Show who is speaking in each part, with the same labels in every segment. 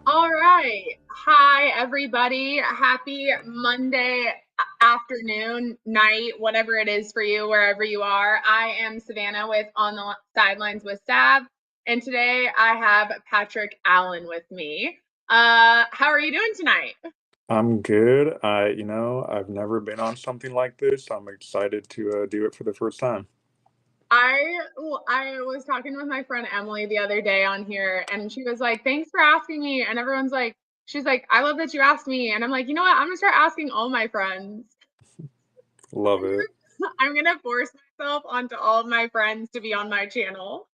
Speaker 1: All right. Hi, everybody. Happy Monday afternoon, night, whatever it is for you, wherever you are. I am Savannah with On the Sidelines with Sav, and today I have Patrick Allen with me. How are you doing tonight?
Speaker 2: I'm good. I've never been on something like this. I'm excited to do it for the first time.
Speaker 1: I was talking with my friend Emily the other day on here, and she was like, "Thanks for asking me." And everyone's like, "She's like, I love that you asked me." And I'm like, you know what? I'm gonna start asking all my friends.
Speaker 2: Love it.
Speaker 1: I'm gonna force myself onto all of my friends to be on my channel.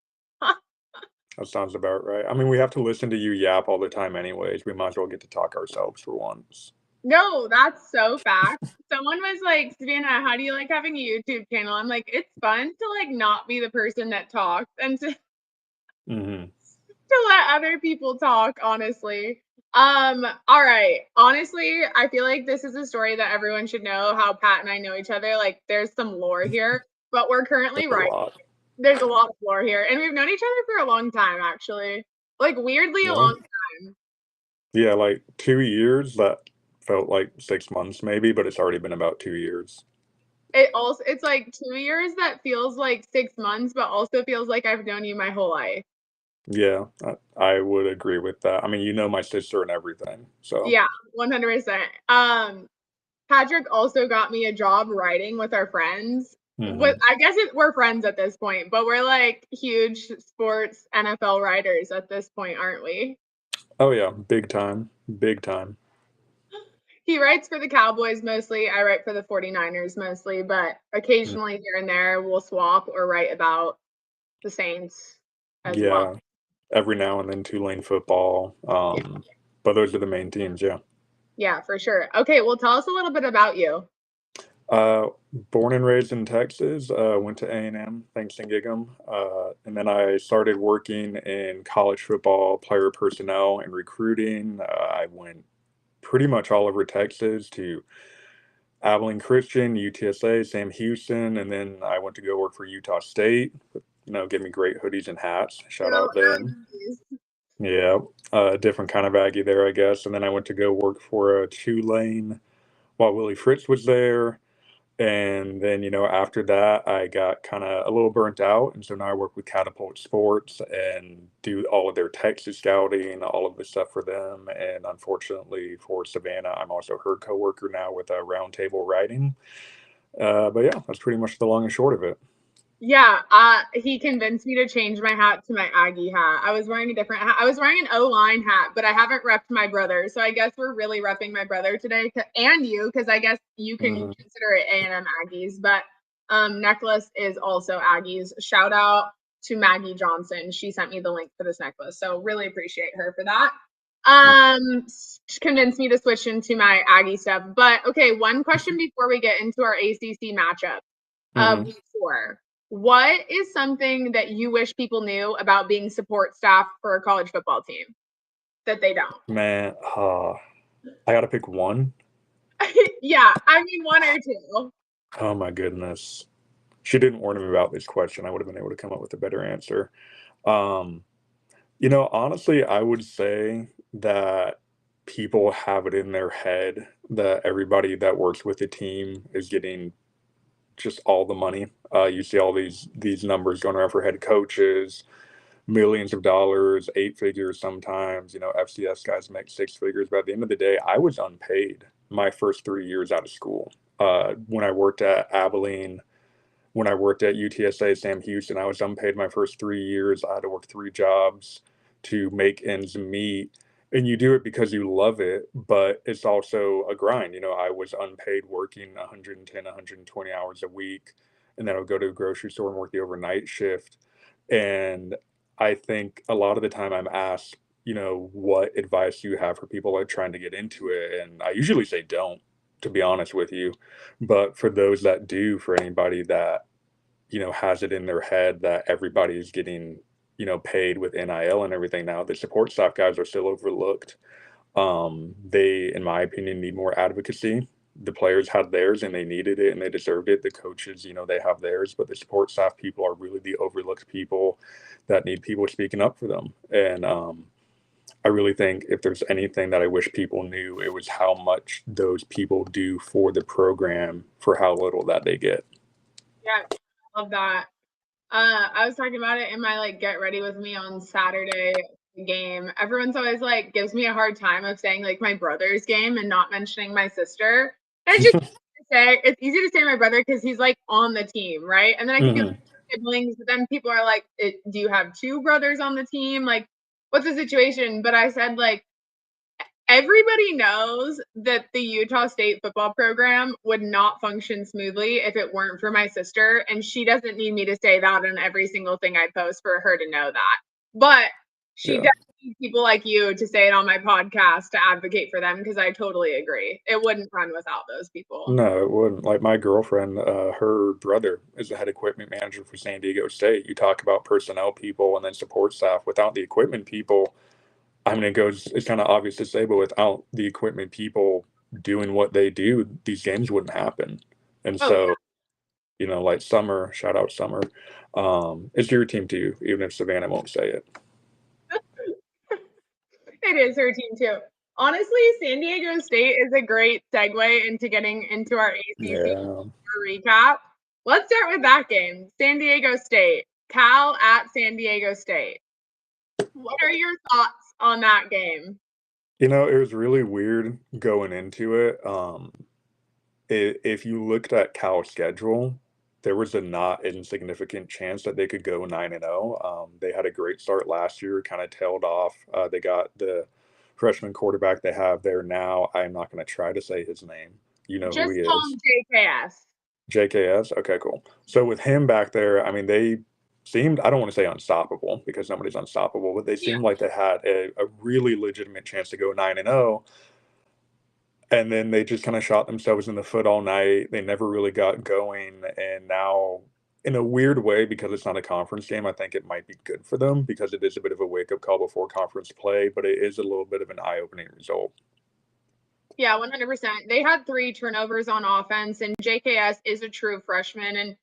Speaker 2: That sounds about right. I mean, we have to listen to you yap all the time anyways. We might as well get to talk ourselves for once.
Speaker 1: No, that's so fact. Someone was like, Savannah, how do you like having a YouTube channel? I'm like, it's fun to like not be the person that talks and
Speaker 2: Hmm.
Speaker 1: to let other people talk, honestly. All right. Honestly, I feel like this is a story that everyone should know how Pat and I know each other. Like there's some lore here, but we're currently
Speaker 2: There's a
Speaker 1: right.
Speaker 2: lot.
Speaker 1: There's a lot of lore here. And we've known each other for a long time, actually. Like weirdly a
Speaker 2: Yeah.
Speaker 1: long time.
Speaker 2: Yeah, like 2 years. That felt like 6 months maybe, but it's already been about 2 years.
Speaker 1: It's like 2 years that feels like 6 months, but also feels like I've known you my whole life.
Speaker 2: Yeah, I would agree with that. I mean, you know my sister and everything. So,
Speaker 1: Yeah, 100%. Patrick also got me a job writing with our friends. With
Speaker 2: hmm
Speaker 1: I guess we're friends at this point, but we're like huge sports NFL writers at this point, aren't we?
Speaker 2: oh yeah, big time. Big time.
Speaker 1: He writes for the Cowboys mostly. I write for the 49ers mostly, but
Speaker 2: Mm.
Speaker 1: occasionally here and there we'll swap or write about the Saints as well.
Speaker 2: Yeah. Every now and then Tulane football.
Speaker 1: Yeah.
Speaker 2: But those are the main teams, yeah.
Speaker 1: Yeah, for sure. Okay, well, tell us a little bit about you.
Speaker 2: Born and raised in Texas, went to A&M, thanks and Gig'em, and then I started working in college football, player personnel, and recruiting. I went pretty much all over Texas to Abilene Christian, UTSA, Sam Houston, and then I went to go work for Utah State. Give me great hoodies and hats. Shout
Speaker 1: Go
Speaker 2: out them.
Speaker 1: Aggies.
Speaker 2: Yeah, different kind of Aggie there, I guess. And then I went to go work for Tulane while Willie Fritz was there. And then, after that, I got kind of a little burnt out. And so now I work with Catapult Sports and do all of their Texas scouting, all of the stuff for them. And unfortunately for Savannah, I'm also her coworker now with Roundtable Writing. But yeah, that's pretty much the long and short of it.
Speaker 1: Yeah, he convinced me to change my hat to my Aggie hat. I was wearing a different hat. I was wearing an O-line hat, but I haven't repped my brother. So I guess we're really repping my brother today and you, because I guess you can
Speaker 2: Mhm.
Speaker 1: consider it A&M Aggies, but necklace is also Aggies. Shout out to Maggie Johnson. She sent me the link for this necklace. So really appreciate her for that. Convinced me to switch into my Aggie stuff. But okay, one question before we get into our ACC matchup of
Speaker 2: Mhm.
Speaker 1: week 4. What is something that you wish people knew about being support staff for a college football team that they don't?
Speaker 2: Man, I gotta pick one.
Speaker 1: Yeah, I mean one or two.
Speaker 2: Oh my goodness. She didn't warn me about this question. I would have been able to come up with a better answer. Um, honestly, I would say that people have it in their head that everybody that works with the team is getting just all the money. You see all these numbers going around for head coaches, millions of dollars, 8 figures sometimes. FCS guys make 6 figures. But at the end of the day, I was unpaid my first 3 years out of school. When I worked at Abilene, when I worked at UTSA, Sam Houston, I was unpaid my first 3 years. I had to work 3 jobs to make ends meet. And you do it because you love it, but it's also a grind. I was unpaid working 110, 120 hours a week. And then I would go to the grocery store and work the overnight shift. And I think a lot of the time I'm asked, what advice you have for people like trying to get into it. And I usually say don't, to be honest with you. But for those that do, for anybody that, has it in their head that everybody is getting, paid with NIL and everything now, the support staff guys are still overlooked. They, in my opinion, need more advocacy. The players had theirs and they needed it and they deserved it. The coaches, they have theirs, but the support staff people are really the overlooked people that need people speaking up for them. And I really think if there's anything that I wish people knew, it was how much those people do for the program for how little that they get.
Speaker 1: Yeah, I love that. I was talking about it in my like get ready with me on Saturday game. Everyone's always like gives me a hard time of saying like my brother's game and not mentioning my sister. And it's just it's easy to say my brother because he's like on the team, right? And then I can be like
Speaker 2: Hmm.
Speaker 1: siblings, but then people are like, do you have two brothers on the team? Like, what's the situation? But I said like everybody knows that the Utah State football program would not function smoothly if it weren't for my sister. And she doesn't need me to say that on every single thing I post for her to know that. But she
Speaker 2: Yeah.
Speaker 1: does need people like you to say it on my podcast to advocate for them because I totally agree. It wouldn't run without those people.
Speaker 2: No, it wouldn't. Like my girlfriend, her brother is the head equipment manager for San Diego State. You talk about personnel people and then support staff. Without the equipment people, I mean, it's kind of obvious to say, but without the equipment people doing what they do, these games wouldn't happen. And
Speaker 1: Oh,
Speaker 2: so, like Summer, shout out Summer, it's your team too, even if Savannah won't say it.
Speaker 1: it is her team too. Honestly, San Diego State is a great segue into getting into our ACC
Speaker 2: Yeah.
Speaker 1: recap. Let's start with that game. San Diego State, Cal at San Diego State. What are your thoughts on that game?
Speaker 2: It was really weird going into it. If you looked at Cal's schedule, there was a not insignificant chance that they could go 9-0. They had a great start last year, kind of tailed off. They got the freshman quarterback they have there now. I'm not going to try to say his name. You know who
Speaker 1: Just
Speaker 2: he
Speaker 1: call
Speaker 2: is.
Speaker 1: him JKS.
Speaker 2: JKS. Okay, cool. So with him back there, I mean, they seemed, I don't want to say unstoppable because nobody's unstoppable, but they
Speaker 1: Yeah.
Speaker 2: seemed like they had a really legitimate chance to go 9-0. And then they just kinda shot themselves in the foot all night. They never really got going, and now, in a weird way, because it's not a conference game, I think it might be good for them because it is a bit of a wake-up call before conference play, but it is a little bit of an eye-opening result.
Speaker 1: Yeah, 100%. They had 3 turnovers on offense, and JKS is a true freshman. And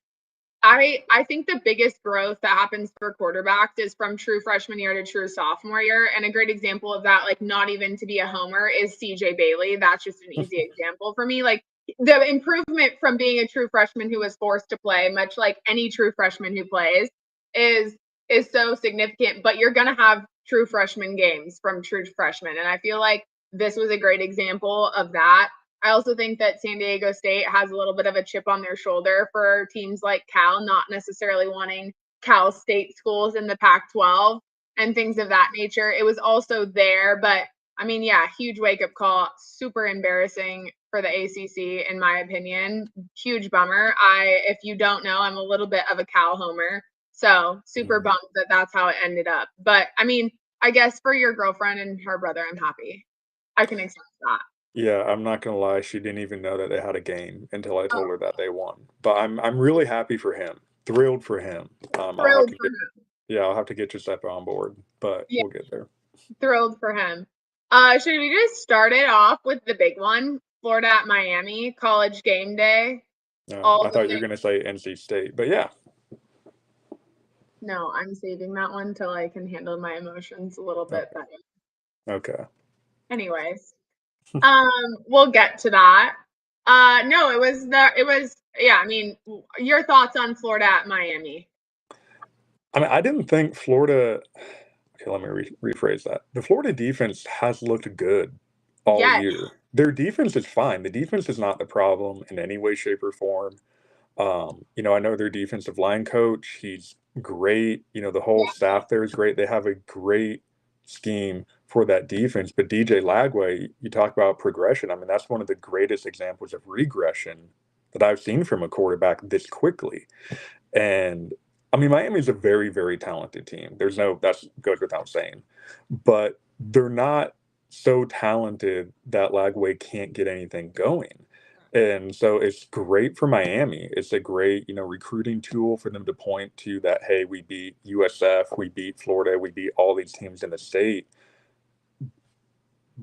Speaker 1: I think the biggest growth that happens for quarterbacks is from true freshman year to true sophomore year. And a great example of that, like not even to be a homer, is CJ Bailey. That's just an easy example for me. Like the improvement from being a true freshman who was forced to play, much like any true freshman who plays, is is so significant. But you're gonna have true freshman games from true freshmen. And I feel like this was a great example of that. I also think that San Diego State has a little bit of a chip on their shoulder for teams like Cal, not necessarily wanting Cal State schools in the Pac 12 and things of that nature. It was also there, but I mean, yeah, huge wake up call. Super embarrassing for the ACC, in my opinion. Huge bummer. If you don't know, I'm a little bit of a Cal homer. So super
Speaker 2: Mhm.
Speaker 1: bummed that that's how it ended up. But I mean, I guess for your girlfriend and her brother, I'm happy. I can accept that.
Speaker 2: Yeah, I'm not gonna lie, she didn't even know that they had a game until I told
Speaker 1: Oh,
Speaker 2: her that they won, but I'm really happy for him, thrilled for him. I'll have
Speaker 1: thrilled
Speaker 2: to
Speaker 1: for
Speaker 2: get Yeah, I'll have to get Giuseppe on board, but
Speaker 1: Yeah,
Speaker 2: we'll get there.
Speaker 1: thrilled for him. Should we just start it off with the big one? Florida at Miami, college game day.
Speaker 2: No,
Speaker 1: All
Speaker 2: I
Speaker 1: the
Speaker 2: thought you were
Speaker 1: things.
Speaker 2: gonna say NC State, but yeah.
Speaker 1: No, I'm saving that one till I can handle my emotions a little bit
Speaker 2: Okay,
Speaker 1: better.
Speaker 2: okay.
Speaker 1: Anyways, we'll get to that. No, yeah, I mean, your thoughts on Florida at Miami.
Speaker 2: I mean, I didn't think Florida. Okay, let me rephrase that. The Florida defense has looked good all
Speaker 1: Yes,
Speaker 2: year. Their defense is fine. The defense is not the problem in any way, shape, or form. I know their defensive line coach, he's great. The whole
Speaker 1: yeah,
Speaker 2: staff there is great. They have a great scheme for that defense. But DJ Lagway, you talk about progression. I mean, that's one of the greatest examples of regression that I've seen from a quarterback this quickly. And I mean, Miami's a very, very talented team. That goes without saying. But they're not so talented that Lagway can't get anything going. And so it's great for Miami. It's a great, recruiting tool for them to point to that, hey, we beat USF, we beat Florida, we beat all these teams in the state.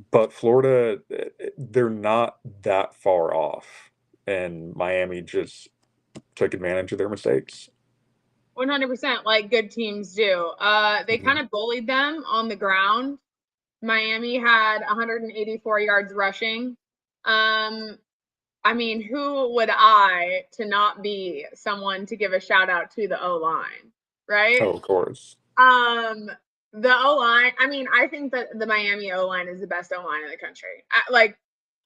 Speaker 2: But Florida, they're not that far off. And Miami just took advantage of their mistakes.
Speaker 1: 100% like good teams do. They kind
Speaker 2: Mhm.
Speaker 1: of bullied them on the ground. Miami had 184 yards rushing. Um, I mean, who would I to not be someone to give a shout out to the O line, right?
Speaker 2: Oh, of course.
Speaker 1: Um, the O line. I mean, I think that the Miami O line is the best O line in the country. Like,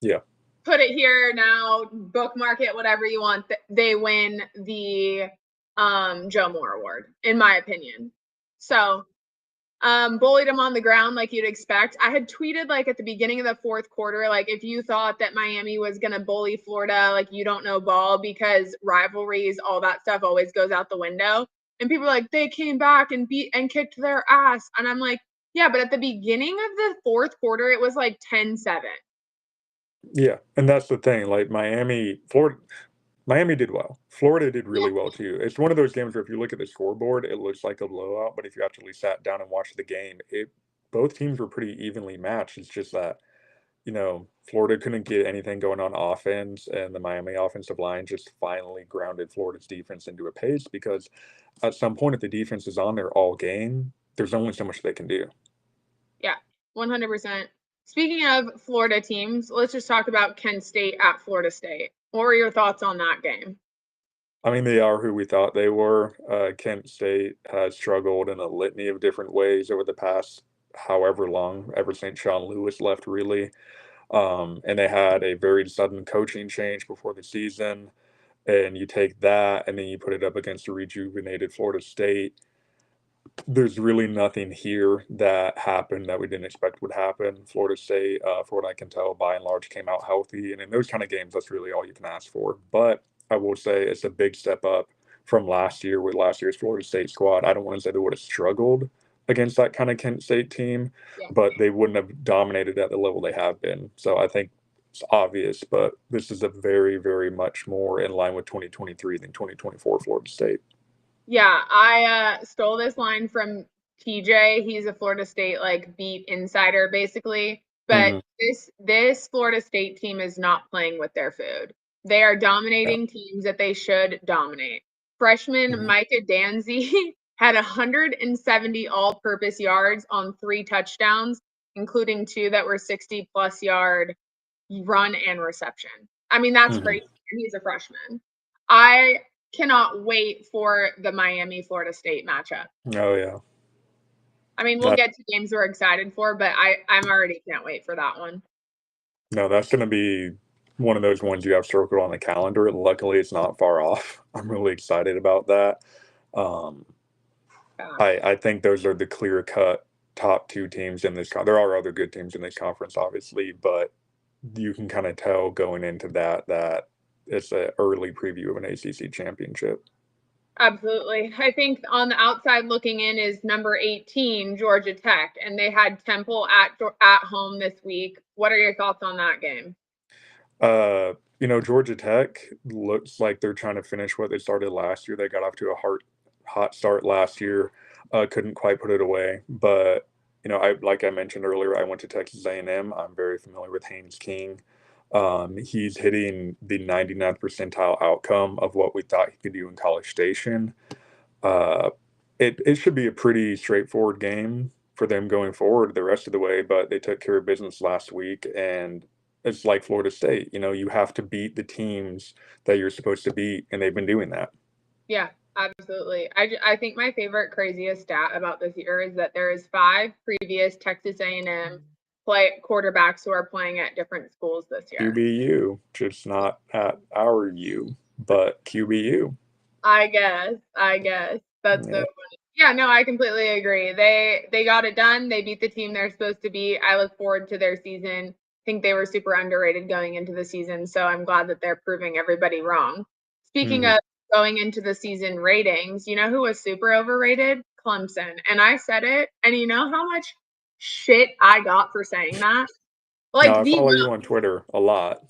Speaker 2: Yeah.
Speaker 1: put it here now, bookmark it, whatever you want. They win the Joe Moore Award, in my opinion. So bullied him on the ground like you'd expect. I had tweeted like at the beginning of the fourth quarter, like if you thought that Miami was gonna bully Florida, like you don't know ball because rivalries, all that stuff always goes out the window. And people are like, they came back and beat and kicked their ass. And I'm like, yeah, but at the beginning of the fourth quarter, it was like 10-7.
Speaker 2: Yeah. And that's the thing. Like Miami did well. Florida did
Speaker 1: Yeah.
Speaker 2: really well too. It's one of those games where if you look at the scoreboard, it looks like a blowout, but if you actually sat down and watched the game, it both teams were pretty evenly matched. It's just that, Florida couldn't get anything going on offense, and the Miami offensive line just finally grounded Florida's defense into a pace because at some point, if the defense is on there all game, there's only so much they can do.
Speaker 1: Yeah, 100%. Speaking of Florida teams, let's just talk about Kent State at Florida State. What were your thoughts on that game?
Speaker 2: I mean, they are who we thought they were. Kent State has struggled in a litany of different ways over the past however long, ever since Sean Lewis left, really. And they had a very sudden coaching change before the season. And you take that and then you put it up against a rejuvenated Florida State. There's really nothing here that happened that we didn't expect would happen. Florida State, for what I can tell, by and large, came out healthy, and in those kind of games, that's really all you can ask for. But I will say it's a big step up from last year with last year's Florida State squad. I don't want to say they would have struggled against that kind of Kent State team,
Speaker 1: Yeah.
Speaker 2: but they wouldn't have dominated at the level they have been. So I think it's obvious, but this is a very, very much more in line with 2023 than 2024 Florida State.
Speaker 1: Yeah, I stole this line from TJ. He's a Florida State like beat insider basically. But
Speaker 2: Hmm.
Speaker 1: this Florida State team is not playing with their food. They are
Speaker 2: Yeah.
Speaker 1: dominating teams that they should dominate. Freshman
Speaker 2: Hmm.
Speaker 1: Micah Danzy had 170 all-purpose yards on 3 touchdowns, including 2 that were 60+ yard run and reception. I mean, that's
Speaker 2: Hmm.
Speaker 1: crazy. He's a freshman. I cannot wait for the Miami Florida State matchup.
Speaker 2: Oh yeah.
Speaker 1: I mean, we'll
Speaker 2: That
Speaker 1: get to games we're excited for, but I'm already can't wait for that one.
Speaker 2: No, that's gonna be one of those ones you have circled on the calendar. Luckily, it's not far off. I'm really excited about that. Um,
Speaker 1: Yeah,
Speaker 2: I think those are the clear cut top two teams in this. There are other good teams in this conference, obviously, but you can kind of tell going into that it's an early preview of an ACC championship.
Speaker 1: absolutely. I think on the outside looking in is number 18, Georgia Tech, and they had Temple at home this week. What are your thoughts on that game?
Speaker 2: Georgia Tech looks like they're trying to finish what they started last year. They got off to a hot start last year, couldn't quite put it away. But I like I mentioned earlier, I went to Texas A&M. I'm very familiar with Haynes King. He's hitting the 99th percentile outcome of what we thought he could do in College Station. Uh, it should be a pretty straightforward game for them going forward the rest of the way, but they took care of business last week, and it's like Florida State. You have to beat the teams that you're supposed to beat, and they've been doing that.
Speaker 1: Yeah, absolutely. I think my favorite craziest stat about this year is that there is 5 previous Texas A&M play quarterbacks who are playing at different schools this year.
Speaker 2: QBU, just not at our U, but QBU.
Speaker 1: I guess that's so
Speaker 2: Yeah.
Speaker 1: funny. Yeah, no, I completely agree. They got it done. They beat the team they're supposed to beat. I look forward to their season. I think they were super underrated going into the season, so I'm glad that they're proving everybody wrong. Speaking
Speaker 2: Mhm.
Speaker 1: of going into the season ratings, you know who was super overrated? Clemson. And I said it, and you know how much shit I got for saying that.
Speaker 2: No,
Speaker 1: Like
Speaker 2: I
Speaker 1: the
Speaker 2: follow you on Twitter a lot.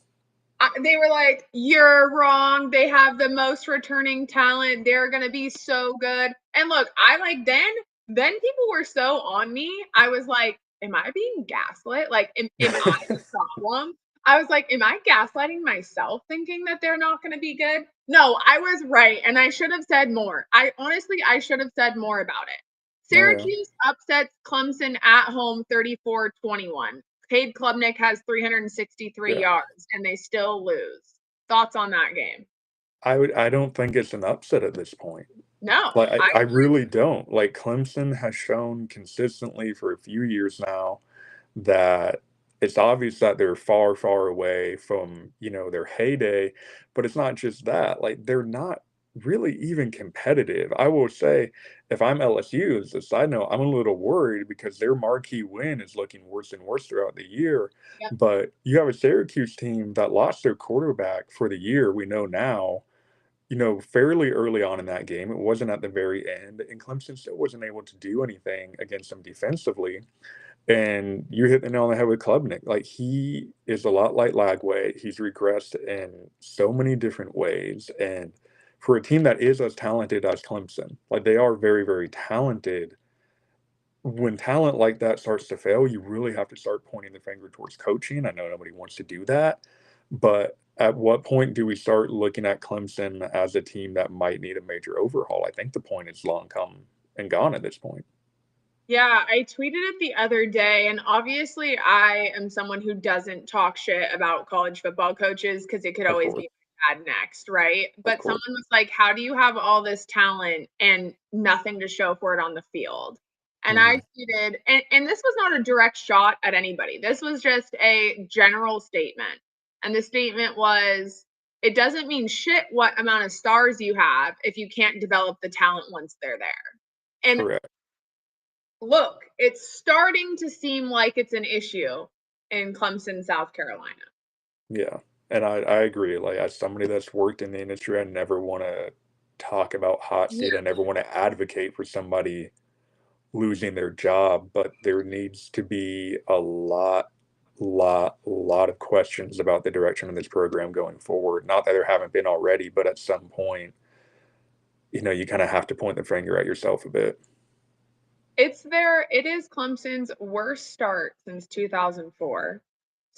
Speaker 1: they were like, "You're wrong. They have the most returning talent. They're gonna be so good." And look, I like then people were so on me. I was like, "Am I being gaslit? Like, am I the problem?" I was like, "Am I gaslighting myself, thinking that they're not gonna be good?" No, I was right, and I should have said more. I should have said more about it.
Speaker 2: Oh, yeah.
Speaker 1: Syracuse upsets Clemson at home 34-21. Cade Klubnik has 363
Speaker 2: Yeah.
Speaker 1: yards and they still lose. Thoughts on that game?
Speaker 2: I don't think it's an upset at this point.
Speaker 1: No,
Speaker 2: Like,
Speaker 1: I
Speaker 2: I really don't. Like, Clemson has shown consistently for a few years now that it's obvious that they're far, far away from, their heyday, but it's not just that. Like, they're not really even competitive. I will say, if I'm LSU, as a side note, I'm a little worried because their marquee win is looking worse and worse throughout the year.
Speaker 1: yep,
Speaker 2: But you have a Syracuse team that lost their quarterback for the year, we know now, fairly early on in that game. It wasn't at the very end, and Clemson still wasn't able to do anything against them defensively. And you hit the nail on the head with Klubnik. Like, he is a lot like Lagway. He's regressed in so many different ways. And for a team that is as talented as Clemson, like they are very, very talented, when talent like that starts to fail, you really have to start pointing the finger towards coaching. I know nobody wants to do that, but at what point do we start looking at Clemson as a team that might need a major overhaul? I think the point is long come and gone at this point.
Speaker 1: yeah, I tweeted it the other day, and obviously I am someone who doesn't talk shit about college football coaches because it could
Speaker 2: Of
Speaker 1: always
Speaker 2: course.
Speaker 1: be bad next, right?
Speaker 2: Of
Speaker 1: But
Speaker 2: course.
Speaker 1: someone was like, "How do you have all this talent and nothing to show for it on the field?" And I
Speaker 2: Mhm.
Speaker 1: tweeted, and this was not a direct shot at anybody. This was just a general statement. And the statement was, "It doesn't mean shit what amount of stars you have if you can't develop the talent once they're there." And
Speaker 2: Correct.
Speaker 1: look, it's starting to seem like it's an issue in Clemson, South Carolina.
Speaker 2: Yeah, and I agree, like, as somebody that's worked in the industry, I never wanna talk about hot
Speaker 1: Yeah.
Speaker 2: seat, I never wanna advocate for somebody losing their job, but there needs to be a lot of questions about the direction of this program going forward. Not that there haven't been already, but at some point, you kinda have to point the finger at yourself a bit.
Speaker 1: It is Clemson's worst start since 2004.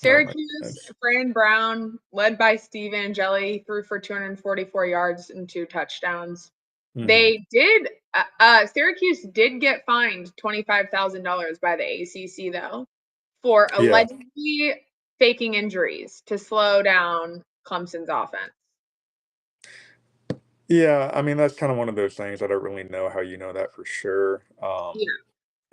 Speaker 2: Oh my
Speaker 1: Syracuse,
Speaker 2: goodness.
Speaker 1: Fran Brown, led by Steven Angeli, threw for 244 yards and 2 touchdowns.
Speaker 2: Mhm.
Speaker 1: They did Syracuse did get fined $25,000 by the ACC though for
Speaker 2: Yeah.
Speaker 1: allegedly faking injuries to slow down Clemson's offense.
Speaker 2: Yeah, I mean, that's kinda one of those things, I don't really know how you know that for sure.
Speaker 1: Yeah,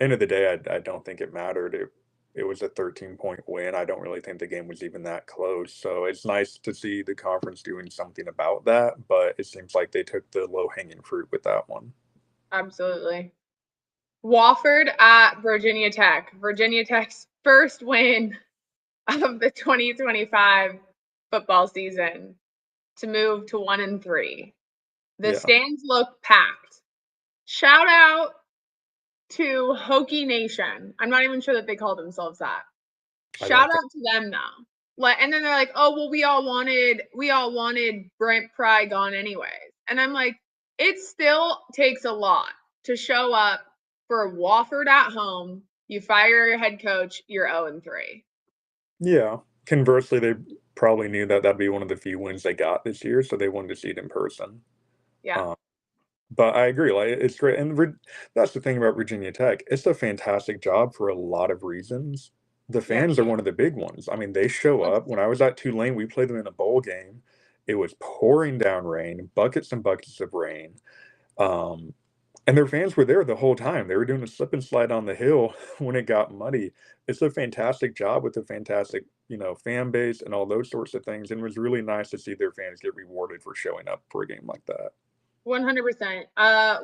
Speaker 2: End of the day, I don't think it mattered. It was a 13-point win. I don't really think the game was even that close. So it's nice to see the conference doing something about that, but it seems like they took the low-hanging fruit with that one.
Speaker 1: absolutely. Wofford at Virginia Tech. Virginia Tech's first win of the 2025 football season to move to 1-3. The
Speaker 2: Yeah,
Speaker 1: stands look packed. Shout out to Hokie Nation. I'm not even sure that they call themselves that.
Speaker 2: I
Speaker 1: Shout
Speaker 2: don't think.
Speaker 1: out to them though. Like, and then they're like, "Oh, well, we all wanted Brent Pry gone anyways." And I'm like, it still takes a lot to show up for Wofford at home. You fire your head coach, you're 0-3.
Speaker 2: Yeah. Conversely, they probably knew that that'd be one of the few wins they got this year, so they wanted to see it in person.
Speaker 1: Yeah,
Speaker 2: Um, but I agree, like, it's great, and that's the thing about Virginia Tech. It's a fantastic job for a lot of reasons. The
Speaker 1: yeah.
Speaker 2: fans are one of the big ones. I mean, they show up. When I was at Tulane, we played them in a bowl game. It was pouring down rain, buckets and buckets of rain, um, and their fans were there the whole time. They were doing a slip and slide on the hill when it got muddy. It's a fantastic job with a fantastic, fan base and all those sorts of things, and it was really nice to see their fans get rewarded for showing up for a game like that.
Speaker 1: 100%.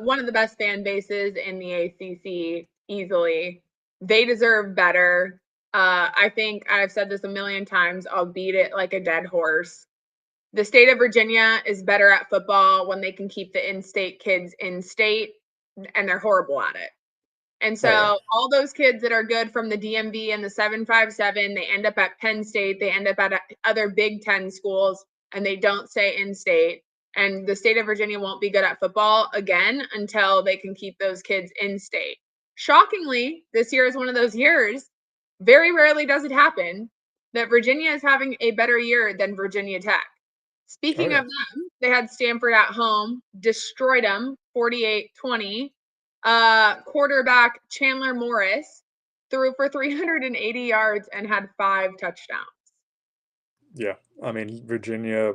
Speaker 1: One of the best fan bases in the ACC, easily. They deserve better. I think I've said this a million times. I'll beat it like a dead horse. The state of Virginia is better at football when they can keep the in-state kids in state, and they're horrible at it. And
Speaker 2: Oh yeah.
Speaker 1: so all those kids that are good from the DMV and the 757, they end up at Penn State, they end up at other Big Ten schools, and they don't stay in state. And the state of Virginia won't be good at football again until they can keep those kids in state. Shockingly, this year is one of those years, very rarely does it happen, that Virginia is having a better year than Virginia Tech.
Speaker 2: Oh
Speaker 1: Speaking
Speaker 2: yeah.
Speaker 1: of them, they had Stanford at home, destroyed them 48-20. Quarterback Chandler Morris threw for 380 yards and had 5 touchdowns.
Speaker 2: Yeah. I mean, Virginia,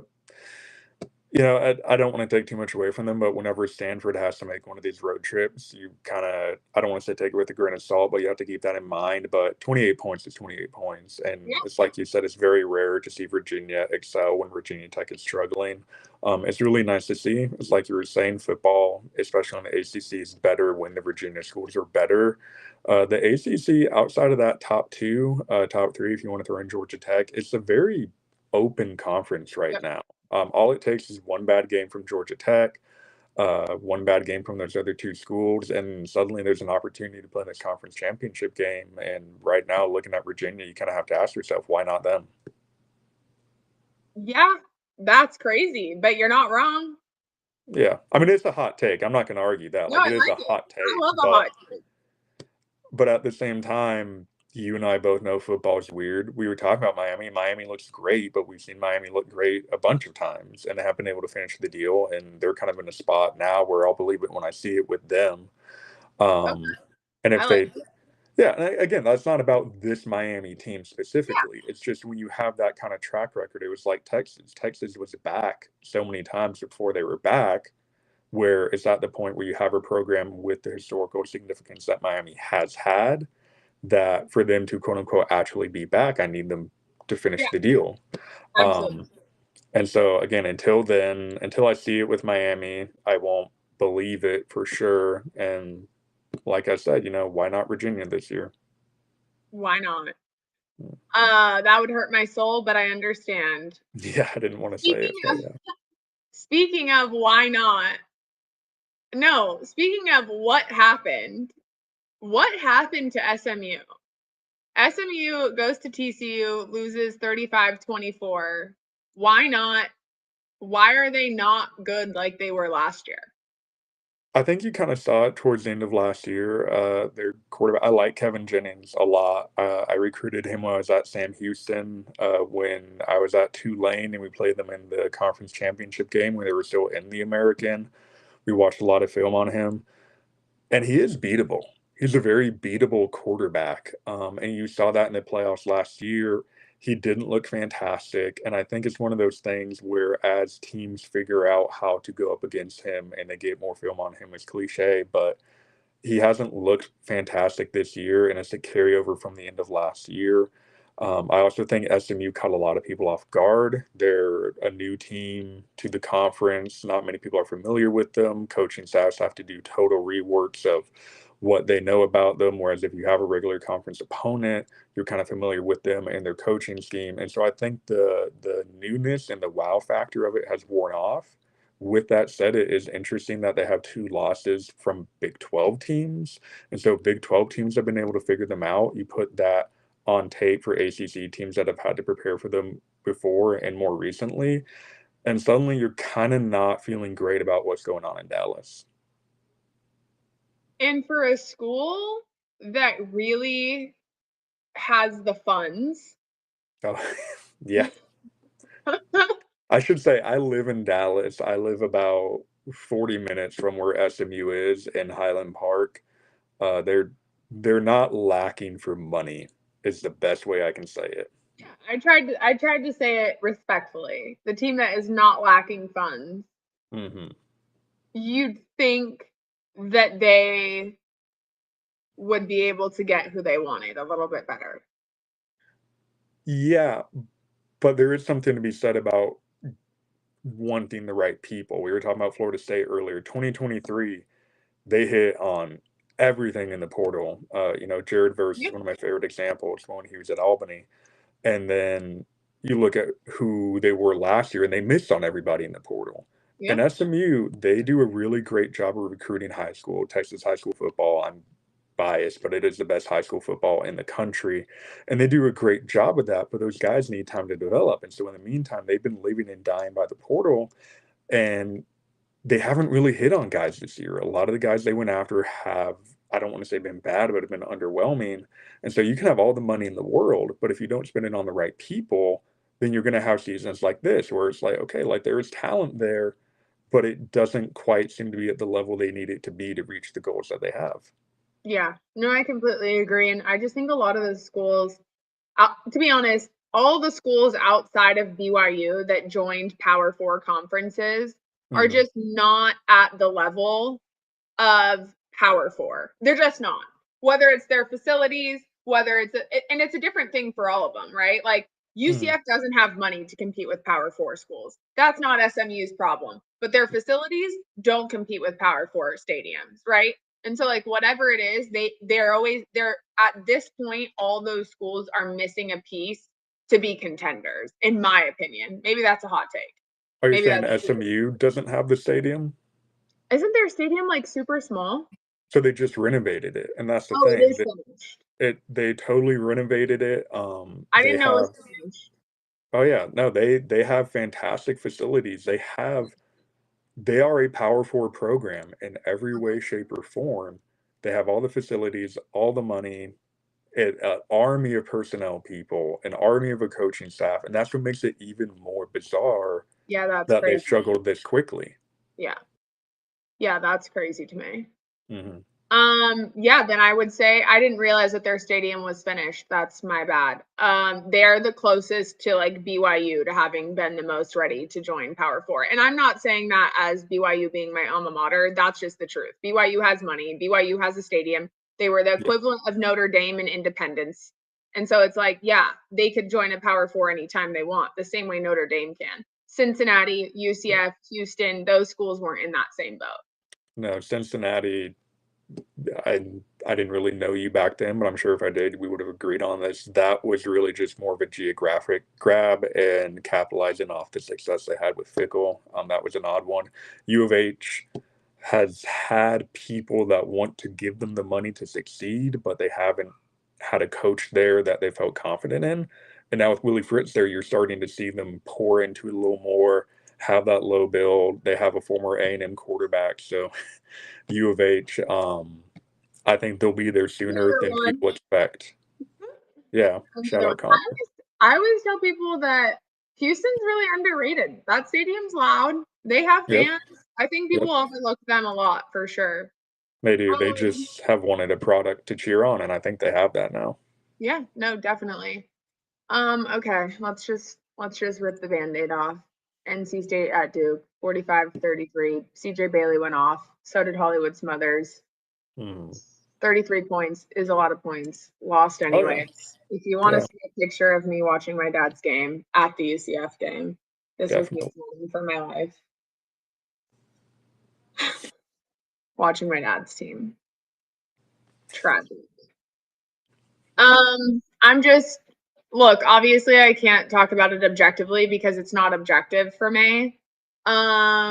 Speaker 2: I don't want to take too much away from them, but whenever Stanford has to make one of these road trips, you kind of, I don't want to say take it with a grain of salt, but you have to keep that in mind. But 28 points is 28 points. And
Speaker 1: Yep.
Speaker 2: it's like you said, it's very rare to see Virginia excel when Virginia Tech is struggling. It's really nice to see. It's like you were saying, football, especially on the ACC, is better when the Virginia schools are better. The ACC, outside of that top two, top three, if you want to throw in Georgia Tech, it's a very open conference right
Speaker 1: Yep.
Speaker 2: now. All it takes is one bad game from Georgia Tech, one bad game from those other two schools, and suddenly there's an opportunity to play in this conference championship game. And right now, looking at Virginia, you kind of have to ask yourself, why not them?
Speaker 1: Yeah, that's crazy, but you're not wrong.
Speaker 2: Yeah, I mean it's a hot take. I'm not going to argue that.
Speaker 1: No,
Speaker 2: Like
Speaker 1: I
Speaker 2: it is a
Speaker 1: like it.
Speaker 2: hot
Speaker 1: I
Speaker 2: take,
Speaker 1: love a
Speaker 2: but
Speaker 1: hot take.
Speaker 2: at the same time, you and I both know football is weird. We were talking about Miami. Miami looks great, but we've seen Miami look great a bunch of times, and they haven't been able to finish the deal. And they're kind of in a spot now where I'll believe it when I see it with them.
Speaker 1: Okay,
Speaker 2: Um, and
Speaker 1: I
Speaker 2: if
Speaker 1: like
Speaker 2: they,
Speaker 1: it.
Speaker 2: yeah, and again, that's not about this Miami team
Speaker 1: Yeah,
Speaker 2: specifically. It's just when you have that kind of track record, it was like Texas. Texas was back so many times before they were back, where it's at the point where you have a program with the historical significance that Miami has had, that for them to quote unquote actually be back, I need them to
Speaker 1: yeah,
Speaker 2: finish the deal.
Speaker 1: absolutely.
Speaker 2: Um, and so again, until then, until I see it with Miami, I won't believe it for sure. And like I said, why not Virginia this year?
Speaker 1: Why not? That would hurt my soul, but I understand.
Speaker 2: Yeah, I didn't want to say
Speaker 1: Speaking
Speaker 2: it, but
Speaker 1: of
Speaker 2: yeah.
Speaker 1: speaking of why not? No, speaking of what happened to SMU? SMU goes to TCU, loses 35-24. Why not? Why are they not good like they were last year?
Speaker 2: I think you kind of saw it towards the end of last year. Their quarterback, I like Kevin Jennings a lot. I recruited him when I was at Sam Houston, when I was at Tulane, and we played them in the conference championship game when they were still in the American. We watched a lot of film on him. And he is beatable. He's a very beatable quarterback, and you saw that in the playoffs last year. He didn't look fantastic, and I think it's one of those things where as teams figure out how to go up against him and they get more film on him, it's cliche, but he hasn't looked fantastic this year, and it's a carryover from the end of last year. I also think SMU caught a lot of people off guard. They're a new team to the conference. Not many people are familiar with them. Coaching staffs have to do total reworks of what they know about them. Whereas if you have a regular conference opponent, you're kind of familiar with them and their coaching scheme. And so I think the newness and the wow factor of it has worn off. With that said, it is interesting that they have 2 losses from Big 12 teams, and so Big 12 teams have been able to figure them out. You put that on tape for ACC teams that have had to prepare for them before and more recently, and suddenly you're kinda not feeling great about what's going on in Dallas.
Speaker 1: And for a school that really has the funds,
Speaker 2: Oh, yeah. I should say I live in Dallas. I live about 40 minutes from where SMU is in Highland Park. They're not lacking for money, is the best way I can say it.
Speaker 1: yeah, I tried to say it respectfully. The team that is not lacking funds.
Speaker 2: Mhm.
Speaker 1: You'd think that they would be able to get who they wanted a little bit better.
Speaker 2: Yeah, but there is something to be said about wanting the right people. We were talking about Florida State earlier. 2023, they hit on everything in the portal. Jared Verse is
Speaker 1: Yep,
Speaker 2: one of my favorite examples when he was at Albany. And then you look at who they were last year, and they missed on everybody in the portal. And
Speaker 1: yep,
Speaker 2: SMU, they do a really great job of recruiting high school, Texas high school football. I'm biased, but it is the best high school football in the country, and they do a great job with that, but those guys need time to develop, and so in the meantime, they've been living and dying by the portal, and they haven't really hit on guys this year. A lot of the guys they went after have, I don't wanna say been bad, but have been underwhelming, and so you can have all the money in the world, but if you don't spend it on the right people, then you're gonna have seasons like this where it's like, okay, like, there is talent there, but it doesn't quite seem to be at the level they need it to be to reach the goals that they have.
Speaker 1: Yeah. No, I completely agree, and I just think a lot of the schools, to be honest, all the schools outside of BYU that joined Power 4 conferences are
Speaker 2: Mhm.
Speaker 1: just not at the level of Power 4. They're just not. Whether it's their facilities, whether and it's a different thing for all of them, right? Like
Speaker 2: Mhm.
Speaker 1: UCF doesn't have money to compete with Power 4 schools. That's not SMU's problem. But their facilities don't compete with Power 4 stadiums, right? And so like whatever it is, they're at this point all those schools are missing a piece to be contenders in my opinion. Maybe that's a hot take.
Speaker 2: Are you
Speaker 1: Maybe
Speaker 2: saying
Speaker 1: that's
Speaker 2: SMU doesn't have the stadium?
Speaker 1: isn't their stadium like super small?
Speaker 2: So they just renovated it, and that's the
Speaker 1: Oh, it
Speaker 2: thing.
Speaker 1: is finished.
Speaker 2: They totally renovated it.
Speaker 1: I
Speaker 2: They
Speaker 1: didn't know it was
Speaker 2: have
Speaker 1: finished.
Speaker 2: oh yeah, no, they have fantastic facilities. They are a Power 4 program in every way, shape, or form. They have all the facilities, all the money, an army of personnel people, an army of a coaching staff, and that's what makes it even more bizarre
Speaker 1: Yeah, that's
Speaker 2: that they
Speaker 1: crazy.
Speaker 2: struggled this quickly.
Speaker 1: Yeah. Yeah, that's crazy to me.
Speaker 2: Mhm.
Speaker 1: Yeah, then I would say I didn't realize that their stadium was finished. That's my bad. They're the closest to like BYU to having been the most ready to join Power 4. And I'm not saying that as BYU being my alma mater. That's just the truth. BYU has money. BYU has a stadium. They were the
Speaker 2: Yeah,
Speaker 1: equivalent of Notre Dame in independence. And so it's like, yeah, they could join a Power 4 anytime they want, the same way Notre Dame can. Cincinnati,
Speaker 2: yeah.
Speaker 1: UCF, Houston, those schools weren't in that same boat.
Speaker 2: No, Cincinnati, I I didn't really know you back then, but I'm sure if I did, we would have agreed on this. That was really just more of a geographic grab and capitalizing off the success they had with Fickle. That was an odd one. U of H has had people that want to give them the money to succeed, but they haven't had a coach there that they felt confident in. And now with Willie Fritz there, you're starting to see them pour into it a little more, have that low build. They have a former A&M quarterback, so U of H, I think they'll be there sooner
Speaker 1: Another
Speaker 2: than
Speaker 1: one.
Speaker 2: people expect. Yeah, shout
Speaker 1: Another
Speaker 2: out
Speaker 1: one.
Speaker 2: Connor.
Speaker 1: I always tell people that Houston's really underrated. That stadium's loud. They have
Speaker 2: Yep,
Speaker 1: fans. I think
Speaker 2: yep,
Speaker 1: people overlook them a lot for sure.
Speaker 2: they do. They
Speaker 1: Um,
Speaker 2: just have wanted a product to cheer on, and I think they have that now.
Speaker 1: yeah, no, definitely. Okay, let's just rip the band-aid off. NC State at Duke, 45-33. CJ Bailey went off. So did Hollywood Smothers.
Speaker 2: Mhm.
Speaker 1: 33 points is a lot of points. Lost
Speaker 2: Oh, yeah,
Speaker 1: anyways. If you want to
Speaker 2: yeah,
Speaker 1: see a picture of me watching my dad's game at the UCF game, this was me
Speaker 2: definitely.
Speaker 1: fighting for my life, watching my dad's team. Tragic. I'm just look, obviously I can't talk about it objectively because it's not objective for me.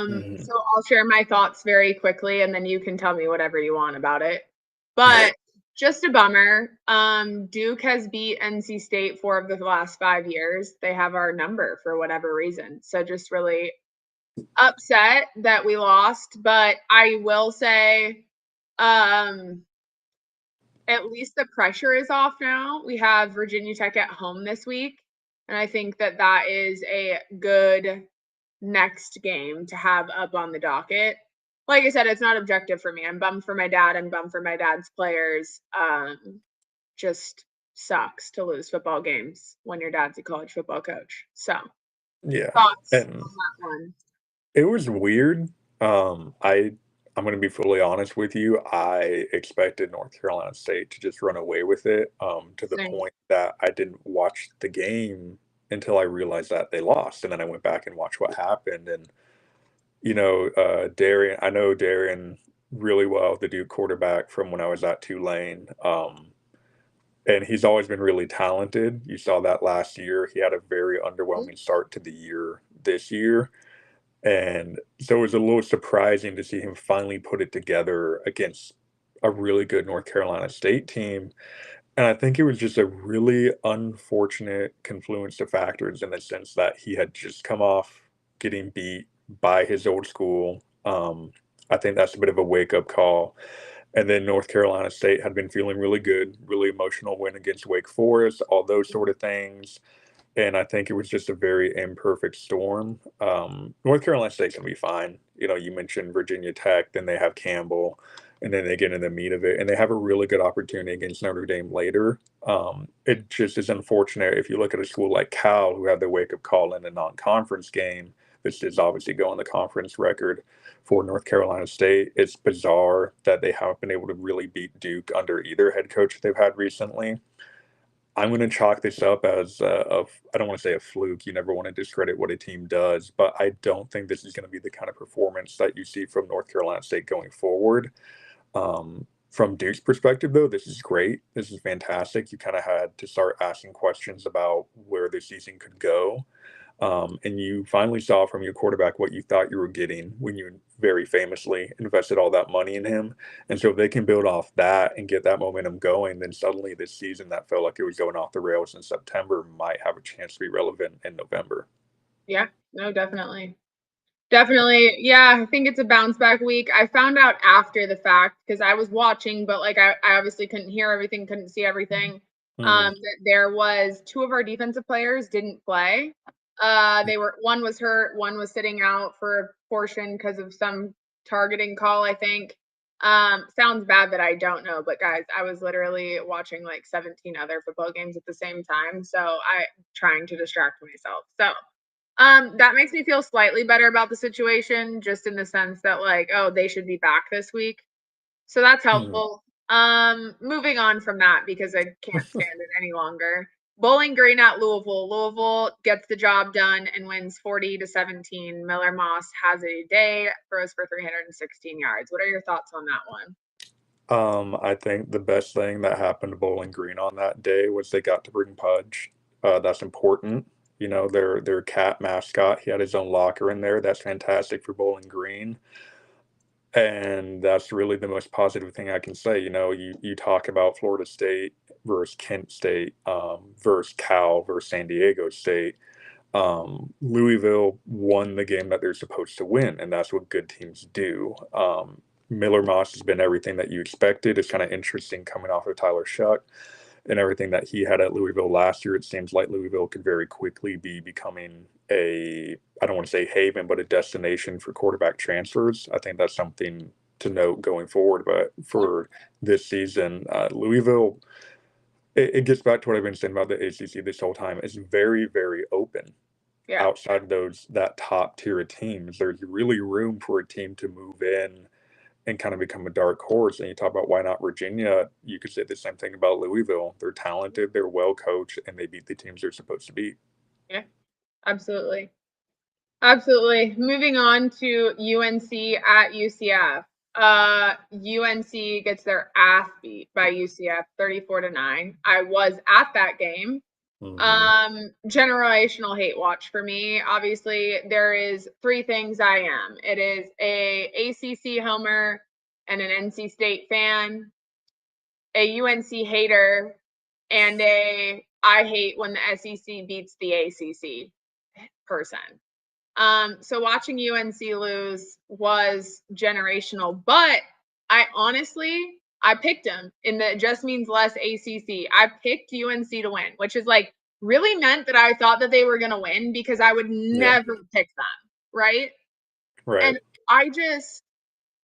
Speaker 2: Mhm.
Speaker 1: So I'll share my thoughts very quickly and then you can tell me whatever you want about it. But just a bummer. Duke has beat NC State 4 of the last 5 years. They have our number for whatever reason. So just really upset that we lost, but I will say um at least the pressure is off now. We have Virginia Tech at home this week, and I think that that is a good next game to have up on the docket. Like I said, it's not objective for me. I'm bummed for my dad and bummed for my dad's players. Just sucks to lose football games when your dad's a college football coach. So,
Speaker 2: Yeah,
Speaker 1: thoughts
Speaker 2: and
Speaker 1: on that one?
Speaker 2: it was weird. I'm gonna be fully honest with you. I expected North Carolina State to just run away with it, to the
Speaker 1: Same.
Speaker 2: point that I didn't watch the game until I realized that they lost, and then I went back and watched what happened, and, Darian I know Darian really well, the Duke quarterback from when I was at Tulane, and he's always been really talented. You saw that last year. He had a very underwhelming start to the year this year. And so it was a little surprising to see him finally put it together against a really good North Carolina State team. And I think it was just a really unfortunate confluence of factors in the sense that he had just come off getting beat by his old school. I think that's a bit of a wake up call. And then North Carolina State had been feeling really good, really emotional win against Wake Forest, all those sort of things. And I think it was just a very imperfect storm. North Carolina State's gonna be fine. You know, you mentioned Virginia Tech, then they have Campbell, and then they get in the meat of it, and they have a really good opportunity against Notre Dame later. It just is unfortunate if you look at a school like Cal, who had their wake-up call in a non-conference game. This is obviously go on the conference record for North Carolina State. It's bizarre that they haven't been able to really beat Duke under either head coach they've had recently. I'm going to chalk this up as I don't want to say a fluke. You never want to discredit what a team does, but I don't think this is going to be the kind of performance that you see from North Carolina State going forward. From Duke's perspective, though, this is great. This is fantastic. You kind of had to start asking questions about where the season could go. And you finally saw from your quarterback what you thought you were getting when you very famously invested all that money in him. And so if they can build off that and get that momentum going, then suddenly this season that felt like it was going off the rails in September might have a chance to be relevant in November.
Speaker 1: Yeah, no, definitely. Definitely. Yeah, I think it's a bounce back week. I found out after the fact because I was watching, but like I obviously couldn't hear everything, couldn't see everything.
Speaker 2: Mhm.
Speaker 1: That there was two of our defensive players didn't play. They were one was hurt, one was sitting out for a portion because of some targeting call, I think. Sounds bad that I don't know, but guys, I was literally watching like 17 other football games at the same time, so I trying to distract myself. So that makes me feel slightly better about the situation, just in the sense that like, oh, they should be back this week. So that's
Speaker 2: Mhm.
Speaker 1: helpful. Moving on from that because I can't stand it any longer. Bowling Green at Louisville. Louisville gets the job done and wins 40-17. Miller Moss has a day, throws for 316 yards. What are your thoughts on that one?
Speaker 2: I think the best thing that happened to Bowling Green on that day was they got to bring Pudge. That's important. You know, their cat mascot. He had his own locker in there. That's fantastic for Bowling Green. And that's really the most positive thing I can say. You know, you talk about Florida State versus Kent State, versus Cal versus San Diego State. Louisville won the game that they're supposed to win, and that's what good teams do. Miller Moss has been everything that you expected. It's kind of interesting coming off of Tyler Shuck and everything that he had at Louisville last year. It seems like Louisville could very quickly be becoming I don't want to say haven, but a destination for quarterback transfers. I think that's something to note going forward. But for this season, Louisville, it gets back to what I've been saying about the ACC this whole time. It's very, very open
Speaker 1: Yeah.
Speaker 2: outside of that top tier of teams. There's really room for a team to move in and kind of become a dark horse. And you talk about why not Virginia, you could say the same thing about Louisville. They're talented, they're well coached, and they beat the teams they're supposed to beat.
Speaker 1: Yeah. Absolutely. Absolutely. Moving on to UNC at UCF. UNC gets their ass beat by UCF 34-9. I was at that game.
Speaker 2: Hmm.
Speaker 1: Generational hate watch for me. Obviously, there is three things I am. It is a ACC homer and an NC State fan, a UNC hater, and a I hate when the SEC beats the ACC person. So watching UNC lose was generational, but I picked them in the just means less ACC. I picked UNC to win, which is like really meant that I thought that they were going to win because I would
Speaker 2: Yeah,
Speaker 1: never pick them, right?
Speaker 2: right.
Speaker 1: And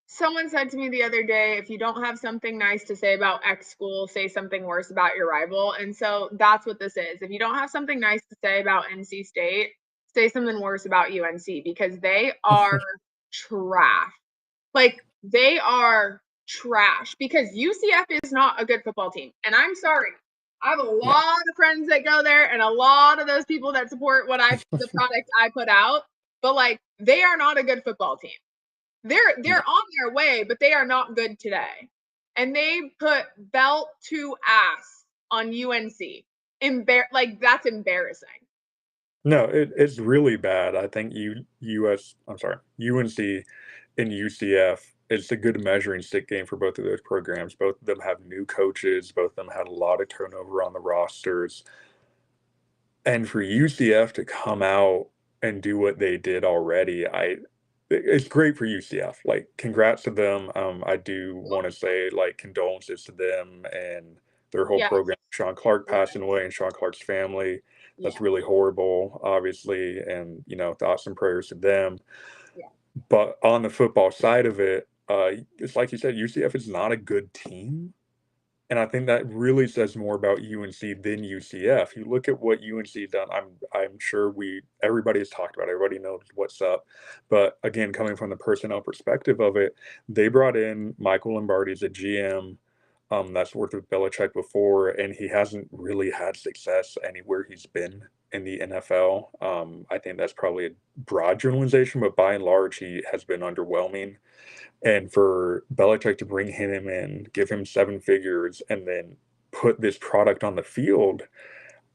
Speaker 1: someone said to me the other day, if you don't have something nice to say about X school, say something worse about your rival. And so that's what this is. If you don't have something nice to say about NC State, say something worse about UNC because they are trash. Like they are trash because UCF is not a good football team. And I'm sorry. I have a
Speaker 2: No.
Speaker 1: lot of friends that go there and a lot of those people that support the product I put out, but like they are not a good football team.
Speaker 2: No.
Speaker 1: They're on their way, but they are not good today. And they put belt to ass on UNC. Like that's embarrassing.
Speaker 2: No, it's really bad. I think I'm sorry, UNC and UCF it's a good measuring stick game for both of those programs. Both of them have new coaches, both of them had a lot of turnover on the rosters. And for UCF to come out and do what they did already, it's great for UCF. Like, congrats to them. I do wanna say, like, condolences to them and their whole
Speaker 1: Yes.
Speaker 2: program. Sean Clark passing
Speaker 1: Yes.
Speaker 2: away and Sean Clark's family. That's
Speaker 1: Yeah.
Speaker 2: really horrible, obviously, and, thoughts and prayers to them.
Speaker 1: Yeah.
Speaker 2: But on the football side of it, it's like you said, UCF is not a good team. And I think that really says more about UNC than UCF. You look at what UNC's done, I'm sure everybody has talked about it, everybody knows what's up. But again, coming from the personnel perspective of it, they brought in Michael Lombardi as a GM, that's worked with Belichick before, and he hasn't really had success anywhere he's been in the NFL. I think that's probably a broad generalization, but by and large, he has been underwhelming. And for Belichick to bring him in, give him 7 figures, and then put this product on the field,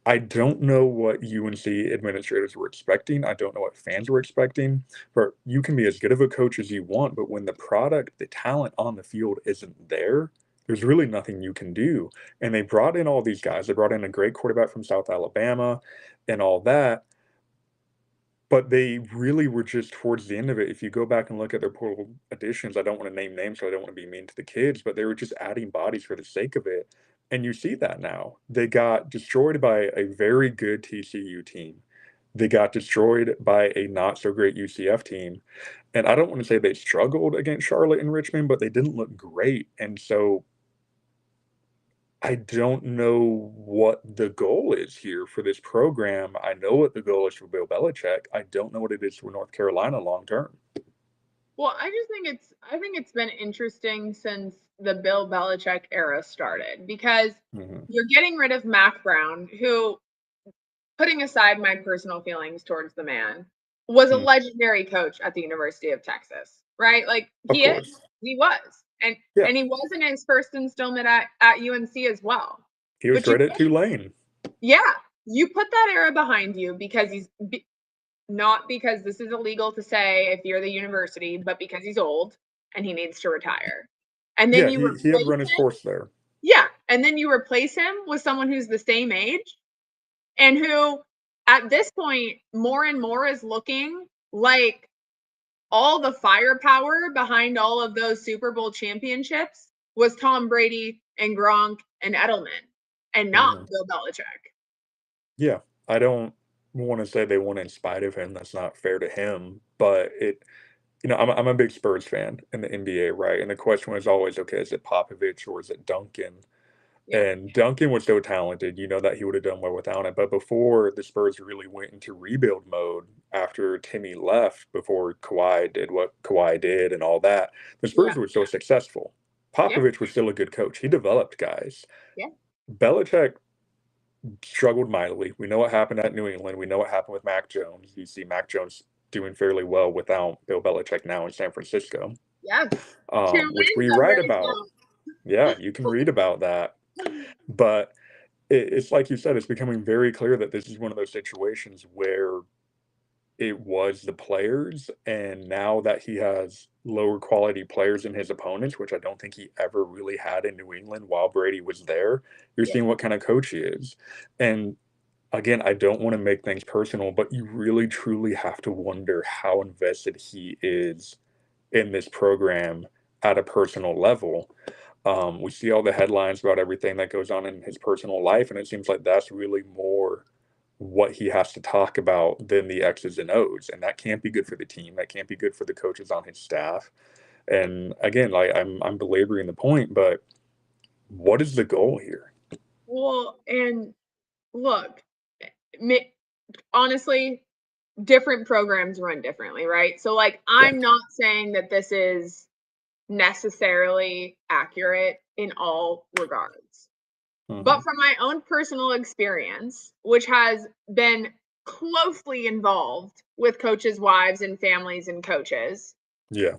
Speaker 2: I don't know what UNC administrators were expecting. I don't know what fans were expecting. But you can be as good of a coach as you want, but when the product, the talent on the field isn't there, there's really nothing you can do. And they brought in all these guys. They brought in a great quarterback from South Alabama and all that. But they really were just towards the end of it. If you go back and look at their portal additions, I don't wanna name names, so I don't wanna be mean to the kids, but they were just adding bodies for the sake of it, and you see that now. They got destroyed by a very good TCU team. They got destroyed by a not so great UCF team, and I don't wanna say they struggled against Charlotte and Richmond, but they didn't look great, and so I don't know what the goal is here for this program. I know what the goal is for Bill Belichick. I don't know what it is for North Carolina long term.
Speaker 1: Well, I think it's been interesting since the Bill Belichick era started because
Speaker 2: Mhm,
Speaker 1: you're getting rid of Mac Brown, who, putting aside my personal feelings towards the man, was a
Speaker 2: mm,
Speaker 1: legendary coach at the University of Texas, right? Like
Speaker 2: of
Speaker 1: he is,
Speaker 2: course.
Speaker 1: he was, and
Speaker 2: Yeah,
Speaker 1: and he was in his first installment at UNC as well.
Speaker 2: he was
Speaker 1: But you,
Speaker 2: right at Tulane.
Speaker 1: yeah, you put that era behind you because not because this is illegal to say if you're the university, but because he's old and he needs to retire. And then
Speaker 2: Yeah,
Speaker 1: you
Speaker 2: he had
Speaker 1: replace
Speaker 2: run his
Speaker 1: him,
Speaker 2: course there.
Speaker 1: yeah, and then you replace him with someone who's the same age and who at this point more and more is looking like all the firepower behind all of those Super Bowl championships was Tom Brady and Gronk and Edelman and not
Speaker 2: Mhm.
Speaker 1: Bill Belichick.
Speaker 2: Yeah, I don't wanna say they won in spite of him, that's not fair to him, but I'm a big Spurs fan in the NBA, right? And the question was always, okay, is it Popovich or is it Duncan?
Speaker 1: Yeah,
Speaker 2: And Duncan was so talented, that he would have done well without him. But before the Spurs really went into rebuild mode after Timmy left, before Kawhi did what Kawhi did and all that, the
Speaker 1: yeah,
Speaker 2: Spurs were so successful.
Speaker 1: yeah,
Speaker 2: Popovich was still a good coach. He developed guys.
Speaker 1: yeah,
Speaker 2: Belichick struggled mightily. We know what happened at New England. We know what happened with Mac Jones. You see Mac Jones doing fairly well without Bill Belichick now in San Francisco,
Speaker 1: yes. 2
Speaker 2: which
Speaker 1: wins
Speaker 2: we
Speaker 1: under
Speaker 2: write
Speaker 1: his
Speaker 2: about. Yeah, you can read about that.
Speaker 1: belt.
Speaker 2: But it's like you said, it's becoming very clear that this is one of those situations where it was the players, and now that he has lower quality players than his opponents, which I don't think he ever really had in New England while Brady was there, you're
Speaker 1: Yeah.
Speaker 2: seeing what kind of coach he is. And again, I don't want to make things personal, but you really truly have to wonder how invested he is in this program at a personal level. We see all the headlines about everything that goes on in his personal life, and it seems like that's really more what he has to talk about than the X's and O's, and that can't be good for the team. That can't be good for the coaches on his staff. And again, like I'm belaboring the point, but what is the goal here?
Speaker 1: Well, and look, mi honestly, different programs run differently, right? So, like,
Speaker 2: Yeah.
Speaker 1: I'm not saying that this is necessarily accurate in all regards. But
Speaker 2: Mhm.
Speaker 1: from my own personal experience, which has been closely involved with coaches' wives and families and coaches,
Speaker 2: Yeah.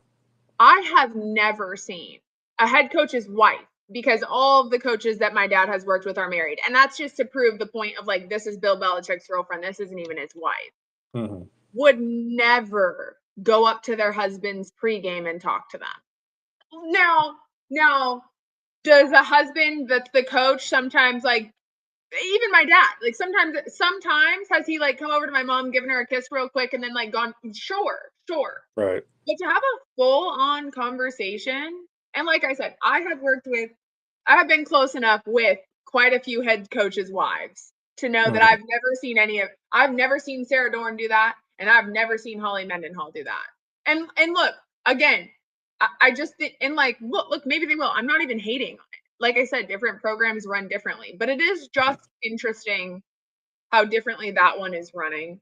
Speaker 1: I have never seen a head coach's wife, because all of the coaches that my dad has worked with are married. And that's just to prove the point of like, this is Bill Belichick's girlfriend. This isn't even his wife.
Speaker 2: Mhm.
Speaker 1: Would never go up to their husband's pregame and talk to them. now, does the husband that's the coach sometimes like even my dad, like sometimes has he like come over to my mom, given her a kiss real quick, and then like gone? Sure.
Speaker 2: Right.
Speaker 1: But to have a full on conversation, and like I said, I have been close enough with quite a few head coaches' wives to know that
Speaker 2: Mhm.
Speaker 1: I've never seen Sarah Dorn do that, and I've never seen Holly Mendenhall do that. And look, again, I just and like look, maybe they will. I'm not even hating on it. Like I said, different programs run differently, but it is just interesting how differently that one is running.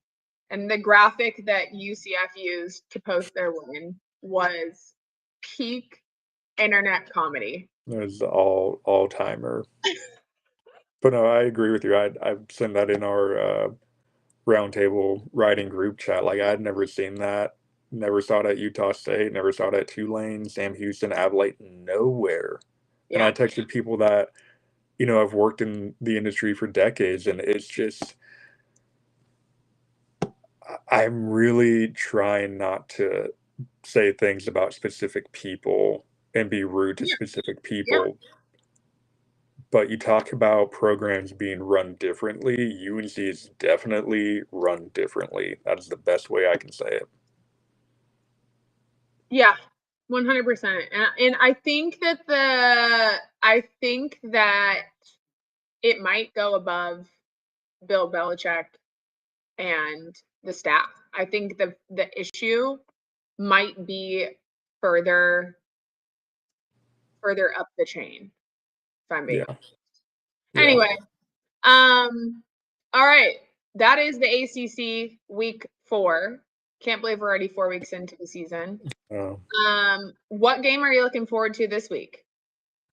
Speaker 1: And the graphic that UCF used to post their win was peak internet comedy.
Speaker 2: There's all timer. But no, I agree with you. I've seen that in our roundtable writing group chat. Like I'd never seen that. Never saw it at Utah State. Never saw it at Tulane, Sam Houston, Abilene, nowhere. And
Speaker 1: Yeah.
Speaker 2: I texted people that have worked in the industry for decades, and it's just I'm really trying not to say things about specific people and be rude to
Speaker 1: Yeah.
Speaker 2: specific
Speaker 1: Yeah.
Speaker 2: people. But you talk about programs being run differently. UNC is definitely run differently. That is the best way I can say it.
Speaker 1: Yeah. 100%. And I think that it might go above Bill Belichick and the staff. I think the issue might be further further up the chain, if I'm being
Speaker 2: Yeah,
Speaker 1: honest.
Speaker 2: yeah.
Speaker 1: Anyway, all right. That is the ACC week 4. Can't believe we're already 4 weeks into the season.
Speaker 2: Um,
Speaker 1: What game are you looking forward to this week?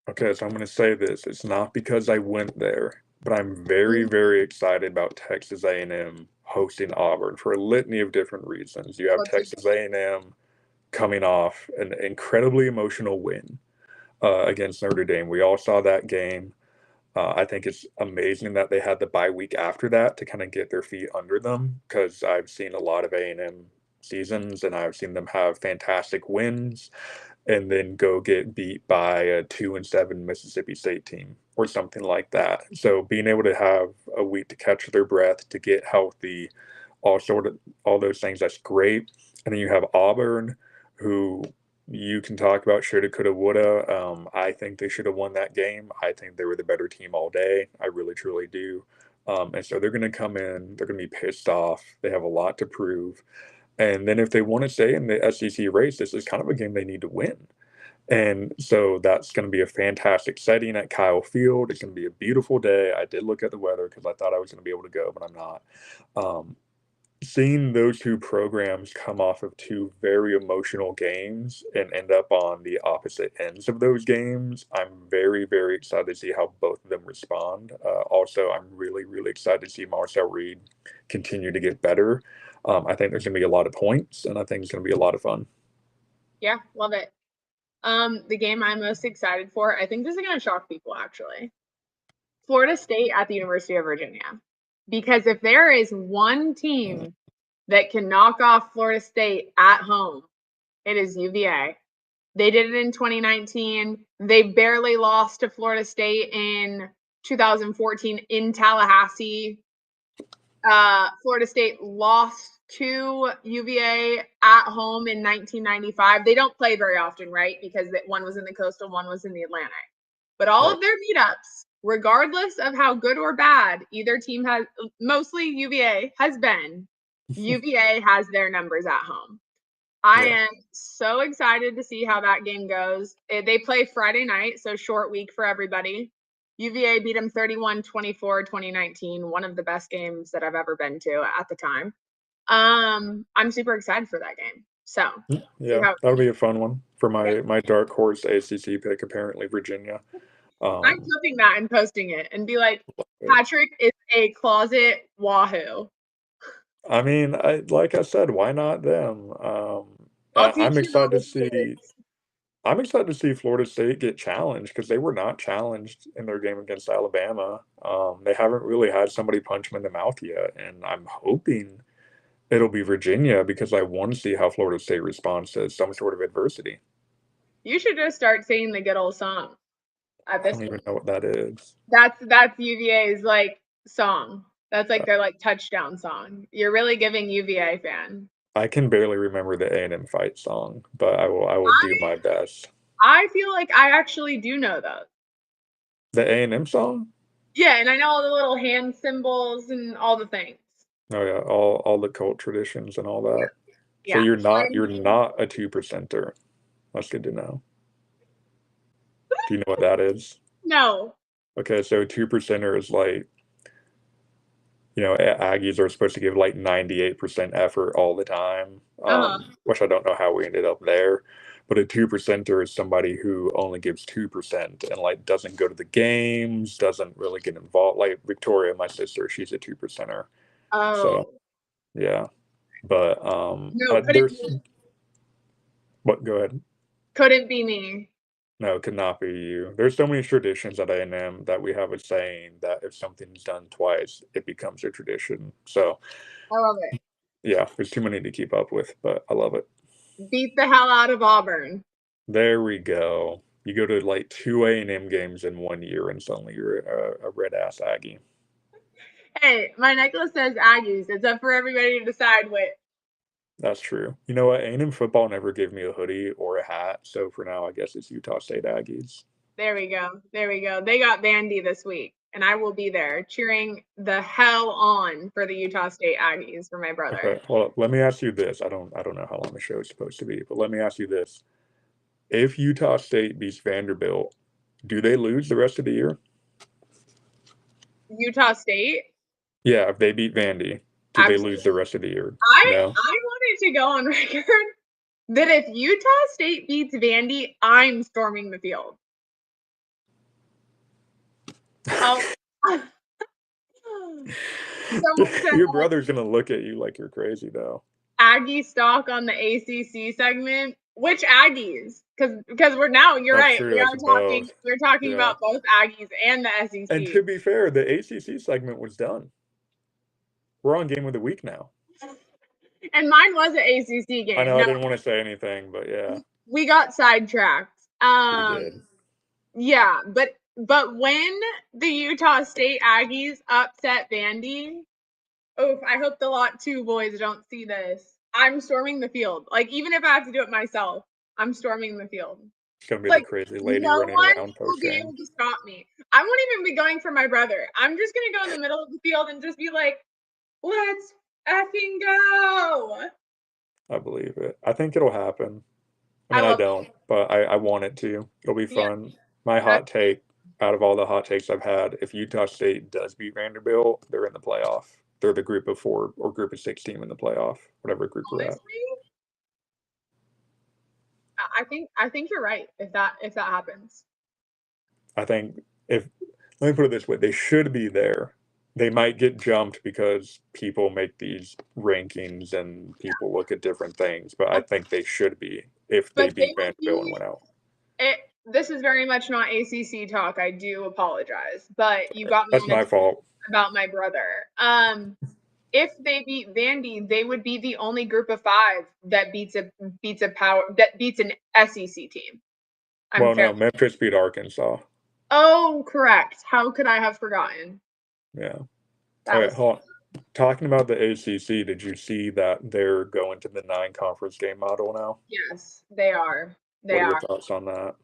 Speaker 2: okay, so I'm going to say this. It's not because I went there, but I'm very, very excited about Texas A&M hosting Auburn for a litany of different reasons. You have
Speaker 1: What's it?
Speaker 2: Texas A&M coming off an incredibly emotional win against Notre Dame. We all saw that game. I think it's amazing that they had the bye week after that to kind of get their feet under them because I've seen a lot of A&M seasons and I've seen them have fantastic wins and then go get beat by a 2-7 Mississippi State team or something like that. So being able to have a week to catch their breath, to get healthy, all those things, that's great. And then you have Auburn, who you can talk about shoulda, coulda, woulda. I think they should have won that game. I think they were the better team all day. I really, truly do. And so they're going to come in. They're going to be pissed off. They have a lot to prove. And then if they want to stay in the SEC race, this is kind of a game they need to win. And so that's going to be a fantastic setting at Kyle Field. It's going to be a beautiful day. I did look at the weather because I thought I was going to be able to go, but I'm not. Um, Seeing those two programs come off of two very emotional games and end up on the opposite ends of those games, I'm very, very excited to see how both of them respond. Also, I'm really, really excited to see Marcel Reed continue to get better. I think there's going to be a lot of points, and I think it's going to be a lot of fun.
Speaker 1: Yeah, love it. The game I'm most excited for, I think this is going to shock people actually. Florida State at the University of Virginia. Because if there is one team that can knock off Florida State at home, it is UVA. They did it in 2019. They barely lost to Florida State in 2014 in Tallahassee. Florida State lost to UVA at home in 1995. They don't play very often, right? Because one was in the Coastal, one was in the Atlantic. But all
Speaker 2: Right.
Speaker 1: of their meetups, regardless of how good or bad either team has, mostly UVA has been, UVA has their numbers at home. I
Speaker 2: Yeah.
Speaker 1: am so excited to see how that game goes. They play Friday night, so short week for everybody. UVA beat them 31-24 2019, one of the best games that I've ever been to at the time. I'm super excited for that game. So, see
Speaker 2: Yeah,
Speaker 1: how
Speaker 2: that'll be a fun one for
Speaker 1: yeah.
Speaker 2: my dark horse ACC pick, apparently Virginia.
Speaker 1: I'm
Speaker 2: Um,
Speaker 1: clipping that and posting it and be like,
Speaker 2: but,
Speaker 1: Patrick is a closet wahoo.
Speaker 2: I mean, like I said, why not them?
Speaker 1: I'll
Speaker 2: I'm
Speaker 1: teach him
Speaker 2: excited
Speaker 1: all
Speaker 2: to
Speaker 1: the
Speaker 2: see.
Speaker 1: kids.
Speaker 2: I'm excited to see Florida State get challenged because they were not challenged in their game against Alabama. They haven't really had somebody punch them in the mouth yet, and I'm hoping it'll be Virginia because I want to see how Florida State responds to some sort of adversity.
Speaker 1: You should just start singing the good old song at
Speaker 2: I
Speaker 1: this
Speaker 2: don't even
Speaker 1: point.
Speaker 2: know what that is.
Speaker 1: That's UVA's like song. That's like their like touchdown song. You're really giving UVA fan.
Speaker 2: I can barely remember the A&M fight song, but I will do my best.
Speaker 1: I feel like I actually do know those.
Speaker 2: The A&M song?
Speaker 1: Yeah, and I know all the little hand symbols and all the things.
Speaker 2: Oh yeah, all the cult traditions and all that. So
Speaker 1: Yeah.
Speaker 2: you're not a two percenter. That's good to know. Do you know what that is?
Speaker 1: No.
Speaker 2: Okay, so two percenter is like, Aggies are supposed to give like 98% effort all the time,
Speaker 1: Uh-huh.
Speaker 2: which I don't know how we ended up there. But a two percenter is somebody who only gives 2% and like doesn't go to the games, doesn't really get involved. Like Victoria, my sister, she's a two percenter. So
Speaker 1: Oh.
Speaker 2: yeah, but
Speaker 1: No,
Speaker 2: there's what? Go ahead.
Speaker 1: couldn't be me.
Speaker 2: No, could not be you. There's so many traditions at A&M that we have a saying that if something's done twice, it becomes a tradition. So
Speaker 1: I love it.
Speaker 2: yeah, there's too many to keep up with, but I love it.
Speaker 1: Beat the hell out of Auburn.
Speaker 2: There we go. You go to like two A&M games in 1 year, and suddenly you're a red ass Aggie.
Speaker 1: Hey, my necklace says Aggies. It's up for everybody to decide which.
Speaker 2: That's true. You know what? A&M football never gave me a hoodie or a hat, so for now, I guess it's Utah State Aggies.
Speaker 1: There we go. There we go. They got Vandy this week, and I will be there cheering the hell on for the Utah State Aggies for my brother.
Speaker 2: Okay, well, let me ask you this. I don't know how long the show is supposed to be, but let me ask you this. If Utah State beats Vanderbilt, do they lose the rest of the year?
Speaker 1: Utah State?
Speaker 2: Yeah, if they beat Vandy, do they lose the
Speaker 1: Absolutely.
Speaker 2: rest of the year?
Speaker 1: I
Speaker 2: No?
Speaker 1: wanted to go on record that if Utah State beats Vandy, I'm storming the field. Oh, someone said
Speaker 2: Your brother's gonna look at you like you're crazy, though.
Speaker 1: Aggie stock on the ACC segment. Which Aggies? Because we're now. You're
Speaker 2: That's
Speaker 1: right.
Speaker 2: true,
Speaker 1: We
Speaker 2: that's
Speaker 1: are talking.
Speaker 2: both.
Speaker 1: We're talking
Speaker 2: Yeah.
Speaker 1: about both Aggies and the
Speaker 2: And
Speaker 1: SEC.
Speaker 2: to be fair, the ACC segment was done. We're on game of the week now.
Speaker 1: And mine was an ACC
Speaker 2: I
Speaker 1: game.
Speaker 2: know I
Speaker 1: No,
Speaker 2: didn't want to say anything, but yeah,
Speaker 1: we got sidetracked.
Speaker 2: we did.
Speaker 1: Yeah, but when the Utah State Aggies upset Vandy, oof, I hope the Lot 2 boys don't see this. I'm storming the field. Like, even if I have to do it myself, I'm storming the field.
Speaker 2: It's gonna be the
Speaker 1: Like,
Speaker 2: crazy lady
Speaker 1: no
Speaker 2: running
Speaker 1: one
Speaker 2: around
Speaker 1: will
Speaker 2: post
Speaker 1: be
Speaker 2: game.
Speaker 1: able to stop me. I won't even be going for my brother. I'm just gonna go in the middle of the field and just be like, let's effing go.
Speaker 2: I believe it. I think it'll happen. I
Speaker 1: I
Speaker 2: mean, I
Speaker 1: love
Speaker 2: don't, but I want it to. It'll be
Speaker 1: it. Yeah,
Speaker 2: fun. My
Speaker 1: that's
Speaker 2: hot take, out of all the hot takes I've had, if Utah State does beat Vanderbilt, they're in the playoff. They're the group of 4 or group of 6 team in the playoff, whatever group we're at.
Speaker 1: honestly, I think you're right if that happens.
Speaker 2: I think if let me put it this way, they should be there. They might get jumped because people make these rankings and people look at different things, but I think they should be if they
Speaker 1: But they
Speaker 2: beat
Speaker 1: would
Speaker 2: Vanderbilt and
Speaker 1: be
Speaker 2: went out.
Speaker 1: it. This is very much not ACC talk. I do apologize, but you got me
Speaker 2: That's
Speaker 1: in a
Speaker 2: my fault.
Speaker 1: about my brother. If they beat Vandy, they would be the only group of 5 that beats an SEC team. I'm
Speaker 2: Well,
Speaker 1: fair.
Speaker 2: no, Memphis beat Arkansas.
Speaker 1: Oh, correct. How could I have forgotten?
Speaker 2: Yeah.
Speaker 1: That
Speaker 2: Okay,
Speaker 1: was
Speaker 2: hold on. Talking about the ACC, did you see that they're going to the 9 conference game model now?
Speaker 1: yes, they are. They
Speaker 2: What are your
Speaker 1: are.
Speaker 2: thoughts on that?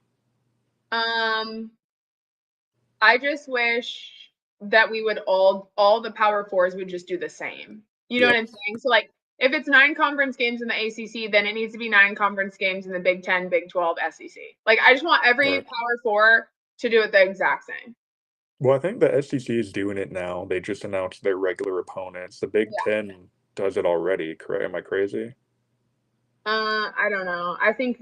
Speaker 1: Um, I just wish that we would all the power fours would just do the same. You know what
Speaker 2: Yep.
Speaker 1: I'm saying? So like if it's 9 conference games in the ACC, then it needs to be 9 conference games in the Big 10, Big 12, SEC. Like I just want every
Speaker 2: Right.
Speaker 1: power four to do it the exact same.
Speaker 2: Well, I think the SEC is doing it now. They just announced their regular opponents. The Big
Speaker 1: Yeah.
Speaker 2: Ten does it already, correct? Am I crazy?
Speaker 1: I don't know. I think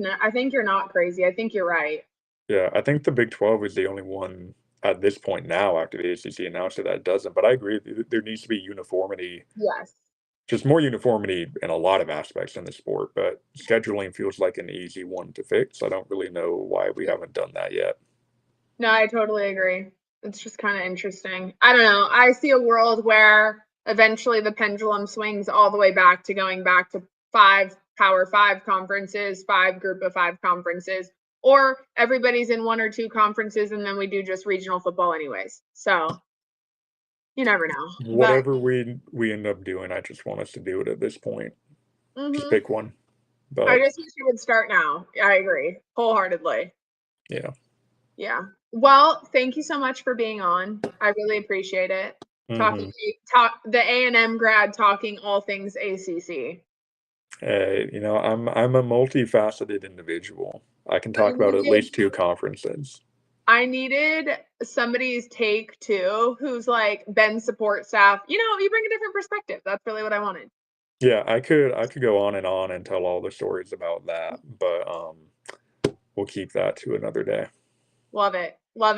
Speaker 1: you're not crazy. I think you're right.
Speaker 2: Yeah, I think the Big 12 is the only one at this point now after the ACC announced it that doesn't. But I agree, there needs to be uniformity,
Speaker 1: Yes.
Speaker 2: just more uniformity in a lot of aspects in the sport. But scheduling feels like an easy one to fix. I don't really know why we haven't done that yet.
Speaker 1: No, I totally agree. It's just kind of interesting. I don't know. I see a world where eventually the pendulum swings all the way back to going back to 5 Power 5 conferences, 5 Group of 5 conferences, or everybody's in one or two conferences and then we do just regional football anyways. So you never know. But
Speaker 2: Whatever we end up doing, I just want us to do it at this point. Just
Speaker 1: mhm,
Speaker 2: pick one.
Speaker 1: I
Speaker 2: But
Speaker 1: just wish it would start now. I agree wholeheartedly.
Speaker 2: yeah.
Speaker 1: Yeah. Well, thank you so much for being on. I really appreciate it.
Speaker 2: Mhm.
Speaker 1: Talk the A&M grad talking all things ACC.
Speaker 2: I'm a multifaceted individual. I can
Speaker 1: I
Speaker 2: talk about at
Speaker 1: needed
Speaker 2: least 2 conferences.
Speaker 1: I needed somebody's take too, who's like been support staff. You bring a different perspective. That's really what I wanted.
Speaker 2: Yeah, I could go on and tell all the stories about that, but, we'll keep that to another day.
Speaker 1: Love it.